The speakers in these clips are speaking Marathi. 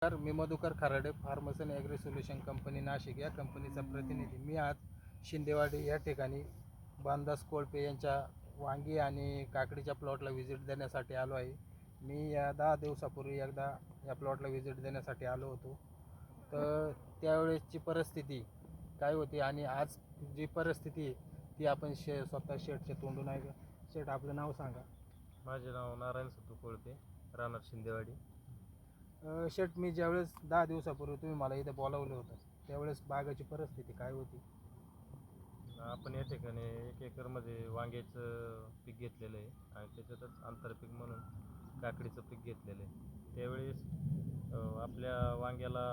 तर मी Madhukar Kharade, Farmson agri solution company Nashik या कंपनीचा प्रतिनिधी. मी आज शिंदेवाडी या ठिकाणी बांधास कोळपे यांच्या वांगी आणि काकडीच्या प्लॉटला व्हिजिट देण्यासाठी आलो आहे. मी या 10 दिवसापूर्वी एकदा या प्लॉटला व्हिजिट देण्यासाठी आलो होतो. तर त्यावेळेसची परिस्थिती काय होती आणि आज जी परिस्थिती आहे ती आपण स्वतः शेठच्या तोंडून आहे का. शेठ, आपलं नाव सांगा. माझे नाव नारायण सत्तू कोळपे, राहणार शिंदेवाडी. शेठ, मी ज्यावेळेस 10 दिवसापूर्वी तुम्ही मला इथे बोलावलं होतं त्यावेळेस बागाची परिस्थिती काय होती? आपण या ठिकाणी 1 एकरमध्ये वांग्याचं पीक घेतलेलं आहे आणि त्याच्यातच आंतरपीक म्हणून काकडीचं पीक घेतलेलं आहे. त्यावेळेस आपल्या वांग्याला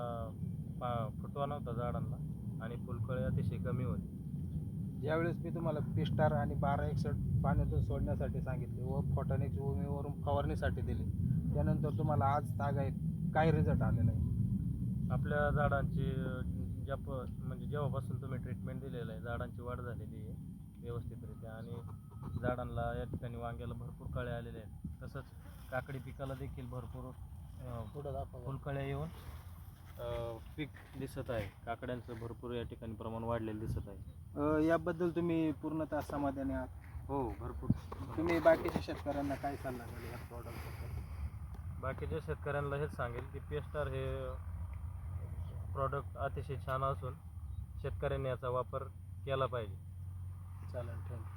फुटवा नव्हता झाडांना आणि फुलकळी अतिशय कमी होती. ज्यावेळेस मी तुम्हाला पिस्टार आणि 1261 पाण्यातून सोडण्यासाठी सांगितले व फोटॉनिक्स भूमीवरून फवारणीसाठी दिले, त्यानंतर तुम्हाला आज तागायत काय रिझल्ट आलेला आहे? आपल्या झाडांची म्हणजे जेव्हापासून तुम्ही ट्रीटमेंट दिलेलं आहे, झाडांची वाढ झालेली आहे व्यवस्थितरित्या आणि झाडांना या ठिकाणी वांग्याला भरपूर कळे आलेले आहेत. तसंच काकडी पिकाला देखील भरपूर फुलकळ्या येऊन पीक दिसत आहे. काकड्यांचं भरपूर या ठिकाणी प्रमाण वाढलेलं दिसत आहे. याबद्दल तुम्ही पूर्णतः समाधानी आहात? हो, भरपूर. तुम्ही बाकीच्या शेतकऱ्यांना काय सल्ला द्याल या प्रॉडक्टबद्दल? बाकीच्या शेतकऱ्यांना हेच सांगेल की पेस्टार हे प्रॉडक्ट अतिशय छान असून शेतकऱ्यांनी याचा वापर केला पाहिजे. चालेल, थँक्यू.